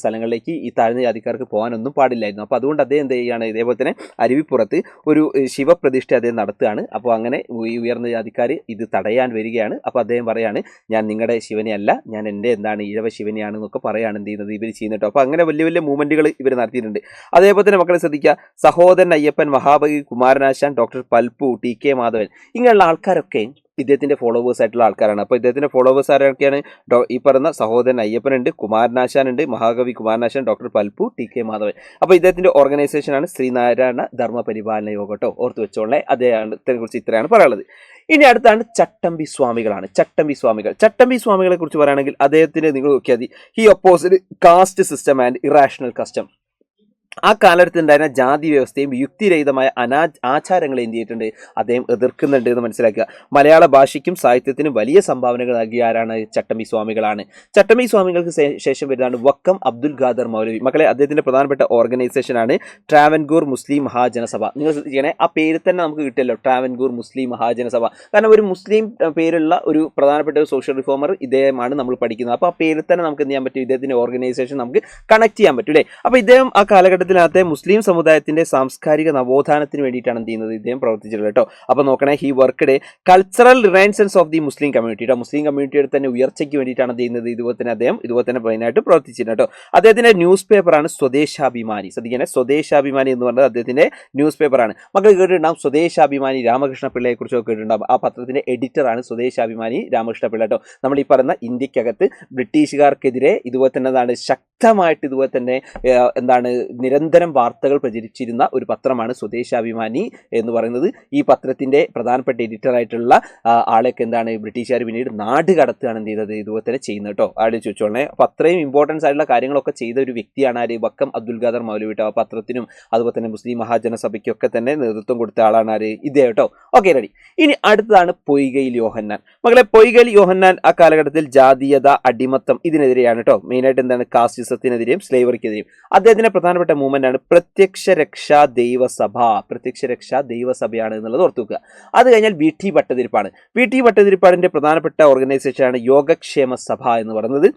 സ്ഥലങ്ങളിലേക്ക് ഈ താഴ്ന്ന ജാതിക്കാർക്ക് പോകാനൊന്നും പാടില്ലായിരുന്നു. അപ്പോൾ അതുകൊണ്ട് അദ്ദേഹം എന്ത് ചെയ്യുകയാണ്, ഇതേപോലെ തന്നെ അരുവിപ്പുറത്ത് ഒരു ശിവപ്രതിഷ്ഠ അദ്ദേഹം നടത്തുകയാണ്. അപ്പോൾ അങ്ങനെ ഈ ഉയർന്ന ജാതിക്കാർ ഇത് തടയാൻ വരികയാണ്. അപ്പോൾ അദ്ദേഹം പറയാണ്, ഞാൻ നിങ്ങളുടെ ശിവനെയല്ല, ഞാൻ എൻ്റെ എന്താണ് ഈഴവ ശിവനെയാണ് എന്നൊക്കെ പറയാണ് എന്ത് ചെയ്യുന്നത് ഇവർ ചെയ്യുന്നുട്ടോ. അപ്പോൾ അങ്ങനെ വലിയ വലിയ മൂവ്മെൻറ്റുകൾ ഇവർ നടത്തിയിട്ടുണ്ട്. അതേപോലെ തന്നെ മക്കളെ ശ്രദ്ധിക്കുക, സഹോദരൻ അയ്യപ്പൻ, മഹാബലി, കുമാരനാശാൻ, ഡോക്ടർ പൽപ്പു, TK മാധവൻ, ഇങ്ങനെയുള്ള ആൾക്കാരൊക്കെ ഇദ്ദേഹത്തിൻ്റെ ഫോളോവേഴ്സ് ആയിട്ടുള്ള ആൾക്കാരാണ്. അപ്പോൾ ഇദ്ദേഹത്തിൻ്റെ ഫോളോവേഴ്സ് ആരൊക്കെയാണ്? ഈ പറയുന്ന സഹോദരൻ അയ്യപ്പനുണ്ട്, കുമാരനാശാനുണ്ട്, മഹാകവി കുമാരനാശാൻ, ഡോക്ടർ പൽപ്പു, TK മാധവൻ. അപ്പോൾ ഇദ്ദേഹത്തിൻ്റെ ഓർഗനൈസേഷനാണ് ശ്രീനാരായണ ധർമ്മ പരിപാലന യോഗം കേട്ടോ, ഓർത്ത് വെച്ചോളേ. അദ്ദേഹത്തിനെ കുറിച്ച് ഇത്രയാണ് പറയാനുള്ളത്. ഇനി അടുത്താണ് ചട്ടമ്പി സ്വാമികളാണ്. ചട്ടമ്പി സ്വാമികളെ കുറിച്ച് പറയുകയാണെങ്കിൽ അദ്ദേഹത്തിന് നിങ്ങൾ നോക്കിയാൽ മതി, he opposed caste system and irrational custom. ആ കാലഘട്ടത്തിൽ ഉണ്ടായിരുന്ന ജാതി വ്യവസ്ഥയും യുക്തിരഹിതമായ ആചാരങ്ങളെ എന്ത് ചെയ്തിട്ടുണ്ട്, അദ്ദേഹം എതിർക്കുന്നുണ്ട് എന്ന് മനസ്സിലാക്കുക. മലയാള ഭാഷയ്ക്കും സാഹിത്യത്തിനും വലിയ സംഭാവനകൾ നൽകിയ ആരാണ്? ചട്ടമ്പി സ്വാമികളാണ്. ചട്ടമ്പി സ്വാമികൾക്ക് ശേഷം വരുന്നതാണ് വക്കം അബ്ദുൽ ഖാദർ മൗലവി. മക്കളെ, അദ്ദേഹത്തിന്റെ പ്രധാനപ്പെട്ട ഓർഗനൈസേഷനാണ് ട്രാവൻകൂർ മുസ്ലിം മഹാജനസഭ. നിങ്ങൾ ചെയ്യണേ, ആ പേര് തന്നെ നമുക്ക് കിട്ടിയല്ലോ, ട്രാവൻകൂർ മുസ്ലിം മഹാജനസഭ. കാരണം ഒരു മുസ്ലിം പേരുള്ള ഒരു പ്രധാനപ്പെട്ട ഒരു സോഷ്യൽ റിഫോമർ ഇദ്ദേഹമാണ് നമ്മൾ പഠിക്കുന്നത്. അപ്പോൾ ആ പേരിൽ തന്നെ നമുക്ക് എന്ത് ചെയ്യാൻ പറ്റും, ഇദ്ദേഹത്തിന്റെ ഓർഗനൈസേഷൻ നമുക്ക് കണക്ട് ചെയ്യാൻ പറ്റും അല്ലേ. അപ്പോൾ ഇദ്ദേഹം ആ കാലഘട്ടത്തിനകത്തെ മുസ്ലിം സമുദായത്തിന്റെ സാംസ്കാരിക നവോത്ഥാനത്തിന് വേണ്ടിയിട്ടാണ് എന്ത് ചെയ്യുന്നത്, ഇദ്ദേഹം പ്രവർത്തിച്ചിട്ടുള്ളത് കേട്ടോ. അപ്പോൾ നോക്കണേ, he worked cultural renaissance of the Muslim community കേട്ടോ. മുസ്ലിം കമ്മ്യൂണിറ്റിയുടെ തന്നെ ഉയർച്ചയ്ക്ക് വേണ്ടിയിട്ടാണ് ചെയ്യുന്നത്. ഇതുപോലെ തന്നെ അദ്ദേഹം മെയിനായിട്ട് പ്രവർത്തിച്ചിട്ടുണ്ട് കേട്ടോ. അദ്ദേഹത്തിന്റെ ന്യൂസ് പേപ്പറാണ് സ്വദേശാഭിമാനി. ശ്രദ്ധിക്കണേ, സ്വദേശാഭിമാനി എന്ന് പറഞ്ഞത് അദ്ദേഹത്തിന്റെ ന്യൂസ് പേപ്പറാണ്. മക്കൾ കേട്ടിട്ടുണ്ടാകും സ്വദേശാഭിമാനി രാമകൃഷ്ണ പിള്ളയെ കുറിച്ചൊക്കെ കേട്ടിട്ടുണ്ടാകും. ആ പത്രത്തിന്റെ എഡിറ്ററാണ് സ്വദേശാഭിമാനി രാമകൃഷ്ണ പിള്ള കേട്ടോ. നമ്മൾ ഈ പറയുന്ന ഇന്ത്യക്കകത്ത് ബ്രിട്ടീഷുകാർക്കെതിരെ ഇതുപോലെ തന്നെ ശക്തമായിട്ട് ഇതുപോലെ തന്നെ എന്താണ് നിരന്തരം വാർത്തകൾ പ്രചരിച്ചിരുന്ന ഒരു പത്രമാണ് സ്വദേശാഭിമാനി എന്ന് പറയുന്നത്. ഈ പത്രത്തിന്റെ പ്രധാനപ്പെട്ട എഡിറ്റർ ആയിട്ടുള്ള ആളെയൊക്കെ എന്താണ് ബ്രിട്ടീഷുകാർ പിന്നീട് നാട് കടത്തുകയാണ് എന്ത് ചെയ്തത് ഇതുപോലെ തന്നെ ചെയ്യുന്നത് കേട്ടോ. ആടെ ചോദിച്ചോളേ. അപ്പൊ അത്രയും ഇമ്പോർട്ടൻസ് ആയിട്ടുള്ള കാര്യങ്ങളൊക്കെ ചെയ്ത ഒരു വ്യക്തിയാണ് ആര് വക്കം അബ്ദുൽ ഖാദർ മൗലവി കേട്ടോ. ആ പത്രത്തിനും അതുപോലെ തന്നെ മുസ്ലിം മഹാജനസഭയ്ക്കൊക്കെ തന്നെ നേതൃത്വം കൊടുത്ത ആളാണ് ആര് ഇതേ കേട്ടോ. Okay, ready. ഇനി അടുത്തതാണ് പൊയ്കയിൽ യോഹന്നാൻ. മകളെ, പൊയ്കയിൽ യോഹന്നാൻ ആ കാലഘട്ടത്തിൽ ജാതീയത, അടിമത്തം ഇതിനെതിരെയാണ് കേട്ടോ. മെയിനായിട്ട് എന്താണ് കാസ്റ്റിസത്തിനെതിരെയും സ്ലേവറിക്കെതിരെയും. അദ്ദേഹത്തിന്റെ പ്രധാനപ്പെട്ട മൂവ്മെന്റ് ആണ് പ്രത്യക്ഷ രക്ഷാ ദൈവസഭ. പ്രത്യക്ഷ രക്ഷാ ദൈവസഭയാണ് എന്നുള്ളത് ഓർത്തു വെക്കുക. അത് കഴിഞ്ഞാൽ V T Bhattathiripad. V T ഭട്ടതിരിപ്പാടിന്റെ പ്രധാനപ്പെട്ട ഓർഗനൈസേഷനാണ് യോഗക്ഷേമ സഭ എന്ന് പറയുന്നത്.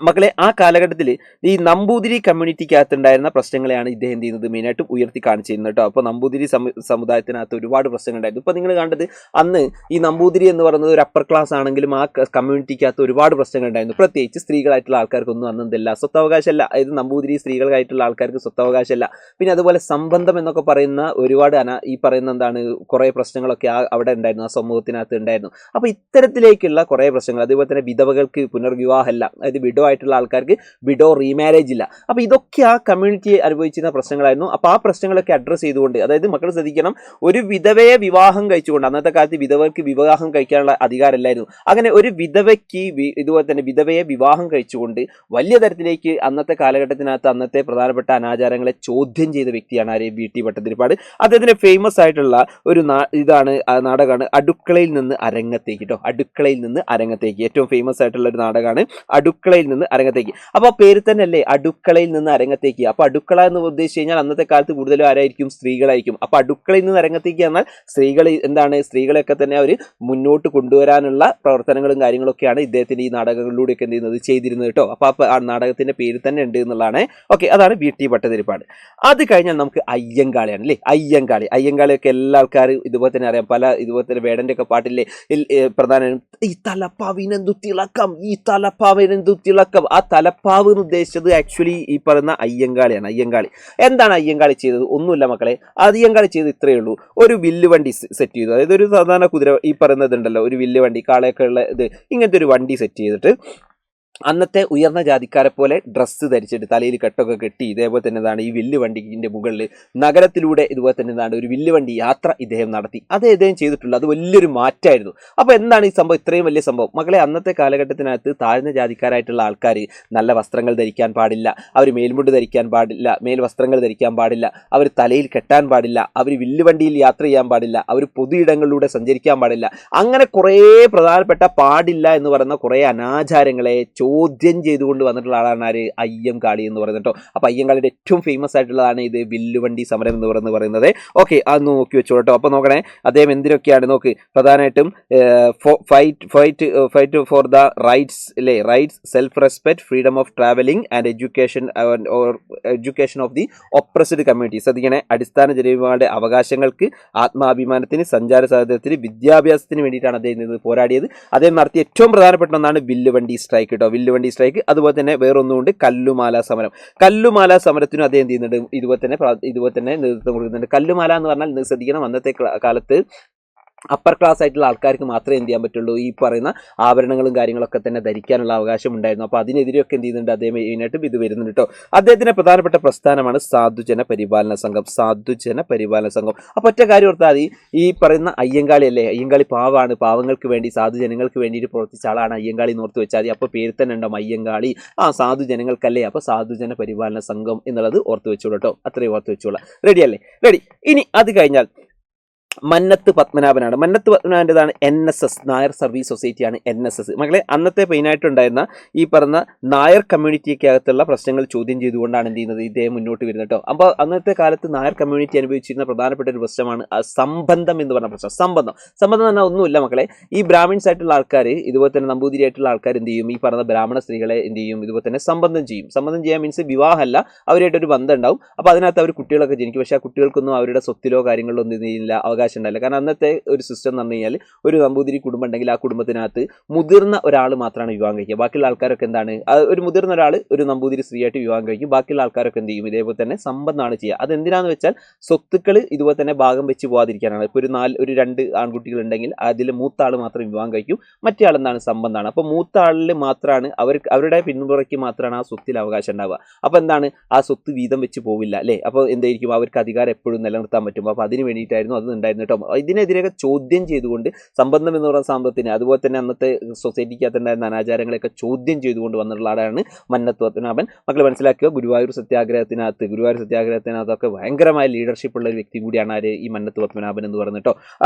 മക്കളെ, ആ കാലഘട്ടത്തിൽ ഈ നമ്പൂതിരി കമ്മ്യൂണിറ്റിക്കകത്തുണ്ടായിരുന്ന പ്രശ്നങ്ങളെയാണ് ഇദ്ദേഹം എന്ത് ചെയ്യുന്നത് മെയിനായിട്ടും ഉയർത്തി കാണിച്ചിരുന്നത് കേട്ടോ. അപ്പോൾ നമ്പൂതിരി സമുദായത്തിനകത്ത് ഒരുപാട് പ്രശ്നങ്ങളുണ്ടായിരുന്നു. ഇപ്പോൾ നിങ്ങൾ കണ്ടത് അന്ന് ഈ നമ്പൂതിരി എന്ന് പറയുന്നത് ഒരു അപ്പർ ക്ലാസ് ആണെങ്കിലും ആ കമ്മ്യൂണിറ്റിക്കകത്ത് ഒരുപാട് പ്രശ്നങ്ങളുണ്ടായിരുന്നു. പ്രത്യേകിച്ച് സ്ത്രീകളായിട്ടുള്ള ആൾക്കാർക്കൊന്നും അന്നെന്തല്ല സ്വത്തവകാശമല്ല. അതായത് നമ്പൂതിരി സ്ത്രീകളായിട്ടുള്ള ആൾക്കാർക്ക് സ്വത്തവകാശമല്ല. പിന്നെ അതുപോലെ സംബന്ധം എന്നൊക്കെ പറയുന്ന ഒരുപാട് ഈ പറയുന്ന എന്താണ് കുറേ പ്രശ്നങ്ങളൊക്കെ അവിടെ ഉണ്ടായിരുന്നു, ആ സമൂഹത്തിനകത്ത് ഉണ്ടായിരുന്നു. അപ്പോൾ ഇത്തരത്തിലേക്കുള്ള കുറേ പ്രശ്നങ്ങൾ, അതുപോലെ തന്നെ വിധവകൾക്ക് പുനർവിവാഹമല്ല, അതായത് വിഡോ ആയിട്ടുള്ള ആൾക്കാർക്ക് വിഡോ റീമാരേജ് ഇല്ല. അപ്പോൾ ഇതൊക്കെ ആ കമ്മ്യൂണിറ്റി അനുഭവിച്ചിരുന്ന പ്രശ്നങ്ങളായിരുന്നു. അപ്പോൾ ആ പ്രശ്നങ്ങളൊക്കെ അഡ്രസ്സ് ചെയ്തുകൊണ്ട്, അതായത് മക്കൾ ശ്രദ്ധിക്കണം, ഒരു വിധവയെ വിവാഹം കഴിച്ചുകൊണ്ട്, അന്നത്തെ കാലത്ത് വിധവർക്ക് വിവാഹം കഴിക്കാനുള്ള അധികാരമില്ലായിരുന്നു. അങ്ങനെ ഒരു വിധവയ്ക്ക് ഇതുപോലെ തന്നെ വിധവയെ വിവാഹം കഴിച്ചുകൊണ്ട് വലിയ തരത്തിലേക്ക് അന്നത്തെ കാലഘട്ടത്തിനകത്ത് അന്നത്തെ പ്രധാനപ്പെട്ട അനാചാരങ്ങളെ ചോദ്യം ചെയ്ത വ്യക്തിയാണ് ആര് വി ടി ഭട്ടതിരിപ്പാട്. അദ്ദേഹത്തിന് ഫേമസ് ആയിട്ടുള്ള ഒരു ഇതാണ് നാടകമാണ് അടുക്കളയിൽ നിന്ന് അരങ്ങത്തേക്ക് കേട്ടോ. അടുക്കളയിൽ നിന്ന് അരങ്ങത്തേക്ക് ഏറ്റവും ഫേമസ് ആയിട്ടുള്ള ഒരു നാടകമാണ് അടുക്കളയിൽ നിന്ന് അരങ്ങത്തേക്ക്. അപ്പൊ ആ പേര് തന്നെ അല്ലേ അടുക്കളയിൽ നിന്ന് അരങ്ങത്തേക്ക്. അപ്പൊ അടുക്കള എന്ന് ഉദ്ദേശിച്ചു കഴിഞ്ഞാൽ അന്നത്തെ കാലത്ത് കൂടുതലും ആരായിരിക്കും? സ്ത്രീകളായിരിക്കും. അപ്പൊ അടുക്കളയിൽ നിന്ന് അരങ്ങത്തേക്ക് എന്നാൽ സ്ത്രീകൾ എന്താണ്, സ്ത്രീകളെയൊക്കെ തന്നെ അവർ മുന്നോട്ട് കൊണ്ടുവരാനുള്ള പ്രവർത്തനങ്ങളും കാര്യങ്ങളൊക്കെയാണ് ഇദ്ദേഹത്തിന്റെ ഈ നാടകങ്ങളിലൂടെയൊക്കെ എന്ത് ചെയ്യുന്നത് ചെയ്തിരുന്നത് കേട്ടോ. അപ്പൊ ആ നാടകത്തിന്റെ പേര് തന്നെ ഉണ്ട് എന്നുള്ളതാണ്. ഓക്കെ, അതാണ് വി ടി ഭട്ടതിരിപ്പാട്. അത് കഴിഞ്ഞാൽ നമുക്ക് അയ്യങ്കാളിയാണ് അല്ലേ. അയ്യങ്കാളിയൊക്കെ എല്ലാ ആൾക്കാരും ഇതുപോലെ തന്നെ അറിയാം. പല ഇതുപോലെ തന്നെ വേടന്റെ ഒക്കെ പാട്ടില്ലേ പ്രധാന ഈ തലപ്പാവിനെന്തു തിളക്കം, ഈ തലപ്പാവിനെന്തു തിളക്കം. ആ തലപ്പാവ് എന്ന് ഉദ്ദേശിച്ചത് ആക്ച്വലി ഈ പറയുന്ന അയ്യങ്കാളിയാണ്. അയ്യങ്കാളി എന്താണ് അയ്യങ്കാളി ചെയ്തത്? ഒന്നുമില്ല മക്കളെ, അയ്യങ്കാളി ചെയ്ത് ഇത്രയേ ഉള്ളൂ. ഒരു വില്ലുവണ്ടി സെറ്റ് ചെയ്തു. അതായത് ഒരു സാധാരണ കുതിര ഈ പറയുന്നതുണ്ടല്ലോ, ഒരു വില്ലുവണ്ടി, കാളയൊക്കെ ഉള്ള ഇത്, ഇങ്ങനത്തെ ഒരു വണ്ടി സെറ്റ് ചെയ്തിട്ട് അന്നത്തെ ഉയർന്ന ജാതിക്കാരെ പോലെ ഡ്രസ്സ് ധരിച്ചിട്ട് തലയിൽ കെട്ടൊക്കെ കെട്ടി ഇതേപോലെ തന്നെ എന്താണ് ഈ വില്ലുവണ്ടിൻ്റെ മുകളിൽ നഗരത്തിലൂടെ ഇതുപോലെ തന്നെ എന്താണ് ഒരു വില്ലുവണ്ടി യാത്ര ഇദ്ദേഹം നടത്തി. അത് ഇദ്ദേഹം ചെയ്തിട്ടുള്ളത് അത് വലിയൊരു മാറ്റമായിരുന്നു. അപ്പോൾ എന്താണ് ഈ സംഭവം, ഇത്രയും വലിയ സംഭവം? മക്കളെ, അന്നത്തെ കാലഘട്ടത്തിനകത്ത് താഴ്ന്ന ജാതിക്കാരായിട്ടുള്ള ആൾക്കാർ നല്ല വസ്ത്രങ്ങൾ ധരിക്കാൻ പാടില്ല, അവർ മേൽമുണ്ട് ധരിക്കാൻ പാടില്ല, മേൽവസ്ത്രങ്ങൾ ധരിക്കാൻ പാടില്ല, അവർ തലയിൽ കെട്ടാൻ പാടില്ല, അവർ വില്ലുവണ്ടിയിൽ യാത്ര ചെയ്യാൻ പാടില്ല, അവർ പൊതു ഇടങ്ങളിലൂടെ സഞ്ചരിക്കാൻ പാടില്ല. അങ്ങനെ കുറേ പ്രധാനപ്പെട്ട പാടില്ല എന്ന് പറയുന്ന കുറേ അനാചാരങ്ങളെ ചോദ്യം ചെയ്തുകൊണ്ട് വന്നിട്ടുള്ള ആളാണ് ആര്? അയ്യങ്കാളി എന്ന് പറയുന്നത് കേട്ടോ. അപ്പോൾ അയ്യങ്കാളിയുടെ ഏറ്റവും ഫേമസ് ആയിട്ടുള്ളതാണ് ഇത് വില്ലുവണ്ടി സമരം എന്ന് പറയുന്നത്. ഓക്കെ, അത് നോക്കി വെച്ചോ കേട്ടോ. അപ്പോൾ നോക്കണേ, അദ്ദേഹം എന്തിനൊക്കെയാണ് നോക്ക്, പ്രധാനമായിട്ടും ഫൈറ്റ് ഫോർ ദ റൈറ്റ്സ് അല്ലേ, rights, self respect, freedom of travelling and education of the oppressed community. ശ്രദ്ധിക്കണേ, അടിസ്ഥാന ജനവിഭാഗങ്ങളുടെ അവകാശങ്ങൾക്ക്, ആത്മാഭിമാനത്തിന്, സഞ്ചാര സ്വാതന്ത്ര്യത്തിന്, വിദ്യാഭ്യാസത്തിന് വേണ്ടിയിട്ടാണ് അദ്ദേഹം പോരാടിയത്. അദ്ദേഹം നടത്തിയ ഏറ്റവും പ്രധാനപ്പെട്ട ഒന്നാണ് വില്ലുവണ്ടി സ്ട്രൈക്ക് കേട്ടോ. വില്ലുവണ്ടി സ്ട്രൈക്ക്. അതുപോലെ തന്നെ വേറൊന്നുകൊണ്ട് കല്ലുമാല സമരം. കല്ലുമാല സമരത്തിനും അദ്ദേഹം ചെയ്യുന്നുണ്ട്, ഇതുപോലെ തന്നെ നേതൃത്വം കൊടുക്കുന്നുണ്ട്. കല്ലുമാല എന്ന് പറഞ്ഞാൽ ശ്രദ്ധിക്കണം, അന്നത്തെ കാലത്ത് അപ്പർ ക്ലാസ് ആയിട്ടുള്ള ആൾക്കാർക്ക് മാത്രമേ എന്ത് ചെയ്യാൻ പറ്റുള്ളൂ, ഈ പറയുന്ന ആഭരണങ്ങളും കാര്യങ്ങളൊക്കെ തന്നെ ധരിക്കാനുള്ള അവകാശം ഉണ്ടായിരുന്നു. അപ്പോൾ അതിനെതിരെയൊക്കെ എന്ത് ചെയ്യുന്നുണ്ട് അദ്ദേഹം മെയിനായിട്ടും ഇത് വരുന്നുണ്ട് കേട്ടോ. അദ്ദേഹത്തിന്റെ പ്രധാനപ്പെട്ട പ്രസ്ഥാനമാണ് സാധുജന പരിപാലന സംഘം. സാധുജന പരിപാലന സംഘം. അപ്പോൾ ഒറ്റ കാര്യം ഓർത്താൽ മതി, ഈ പറയുന്ന അയ്യങ്കാളി അല്ലേ, അയ്യങ്കാളി പാവാണ്, പാവങ്ങൾക്ക് വേണ്ടി സാധുജനങ്ങൾക്ക് വേണ്ടിയിട്ട് പ്രവർത്തിച്ച ആളാണ് അയ്യങ്കാളി എന്ന് ഓർത്ത് വെച്ചാൽ മതി. അപ്പോൾ പേര് തന്നെ ഉണ്ടാവും അയ്യങ്കാളി, സാധുജനങ്ങൾക്കല്ലേ, അപ്പോൾ സാധുജന പരിപാലന സംഘം എന്നുള്ളത് ഓർത്ത് വെച്ചോളൂ കേട്ടോ. അത്രയും ഓർത്ത് വെച്ചോളാം. റെഡി അല്ലേ? റെഡി. ഇനി അത് കഴിഞ്ഞാൽ മന്നത്ത് പത്മനാഭനാണ്. മന്നത്ത് പത്മനാഭൻ്റെതാണ് NSS, നായർ സർവീസ് സൊസൈറ്റിയാണ് NSS. മക്കളെ, അന്നത്തെ മെയിനായിട്ടുണ്ടായിരുന്ന ഈ പറഞ്ഞ നായർ കമ്മ്യൂണിറ്റിക്കകത്തുള്ള പ്രശ്നങ്ങൾ ചോദ്യം ചെയ്തുകൊണ്ടാണ് എന്ത് ചെയ്യുന്നത് ഇദ്ദേഹം മുന്നോട്ട് വരുന്നത് കേട്ടോ. അപ്പോൾ അന്നത്തെ കാലത്ത് നായർ കമ്മ്യൂണിറ്റി അനുഭവിച്ചിരുന്ന പ്രധാനപ്പെട്ട ഒരു പ്രശ്നമാണ് സംബന്ധം എന്ന് പറഞ്ഞ പ്രശ്നം. സംബന്ധം എന്ന് പറഞ്ഞാൽ ഒന്നുമില്ല മക്കളെ, ഈ ബ്രാഹ്മിൻസ് ആയിട്ടുള്ള ആൾക്കാർ, ഇതുപോലെ തന്നെ നമ്പൂതിരി ആയിട്ടുള്ള ആൾക്കാർ എന്ത് ചെയ്യും, ഈ പറഞ്ഞ ബ്രാഹ്മണ സ്ത്രീകളെ എന്ത് ചെയ്യും, ഇതുപോലെ തന്നെ സംബന്ധം ചെയ്യും. സംബന്ധം ചെയ്യാൻ മീൻസ് വിവാഹമല്ല, അവരായിട്ടൊരു ബന്ധം ഉണ്ടാവും. അപ്പോൾ അതിനകത്ത് അവർ കുട്ടികളൊക്കെ ജനിക്കും. പക്ഷേ ആ കുട്ടികൾക്കൊന്നും അവരുടെ സ്വത്തിലോ കാര്യങ്ങളിലോ ഒന്നും ചെയ്യില്ല, അവകാശം അവകാശം ഉണ്ടായില്ല. കാരണം അന്നത്തെ ഒരു സിസ്റ്റം എന്ന് പറഞ്ഞു കഴിഞ്ഞാൽ ഒരു നമ്പൂതിരി കുടുംബം ഉണ്ടെങ്കിൽ ആ കുടുംബത്തിനകത്ത് മുതിർന്ന ഒരാൾ മാത്രമാണ് വിവാഹം കഴിക്കുക. ബാക്കിയുള്ള ആൾക്കാരൊക്കെ എന്താണ്, ഒരു മുതിർന്ന ഒരാൾ ഒരു നമ്പൂതിരി സ്ത്രീയായിട്ട് വിവാഹം കഴിക്കും. ബാക്കിയുള്ള ആൾക്കാരൊക്കെ എന്ത് ചെയ്യും, ഇതേപോലെ തന്നെ സമ്പന്നാണ് ചെയ്യുക. അതെന്തിനാന്ന് വെച്ചാൽ സ്വത്തുക്കൾ ഇതുപോലെ തന്നെ ഭാഗം വെച്ച് പോകാതിരിക്കാനാണ്. ഇപ്പോൾ ഒരു 2 ആൺകുട്ടികൾ ഉണ്ടെങ്കിൽ അതിൽ മൂത്ത ആൾ മാത്രം വിവാഹം കഴിക്കും, മറ്റേ ആൾ എന്താണ് സമ്പന്നാണ്. അപ്പോൾ മൂത്ത ആളിൽ മാത്രമാണ് അവരുടെ പിന്തുണയ്ക്ക് മാത്രമാണ് ആ സ്വത്തിൽ അവകാശം ഉണ്ടാവുക. അപ്പോൾ എന്താണ്, ആ സ്വത്ത് വീതം വെച്ച് പോവില്ല അല്ലേ. അപ്പോൾ എന്തായിരിക്കും, അവർക്ക് അധികാരം എപ്പോഴും നിലനിർത്താൻ പറ്റും. അപ്പോൾ അതിന് വേണ്ടിയിട്ടായിരുന്നു അത് ഉണ്ടായിരുന്നു കേട്ടോ. ഇതിനെതിരെയൊക്കെ ചോദ്യം ചെയ്തുകൊണ്ട് സമ്പന്നം എന്ന് പറയുന്ന സാമ്പത്തിന്, അതുപോലെ തന്നെ അന്നത്തെ സൊസൈറ്റിക്കകത്ത് ഉണ്ടായിരുന്ന അനാചാരങ്ങളെയൊക്കെ ചോദ്യം ചെയ്തുകൊണ്ട് വന്നിട്ടുള്ള ആളാണ് മന്നത്ത് പത്മനാഭൻ. മക്കൾ മനസ്സിലാക്കുക, ഗുരുവായൂർ സത്യാഗ്രഹത്തിനകത്തൊക്കെ ഭയങ്കരമായ ലീഡർഷിപ്പ് ഉള്ള ഒരു വ്യക്തി കൂടിയാണ് ആര്, ഈ മന്നത്ത് പത്മനാഭൻ എന്ന് പറയുന്നത് കേട്ടോ.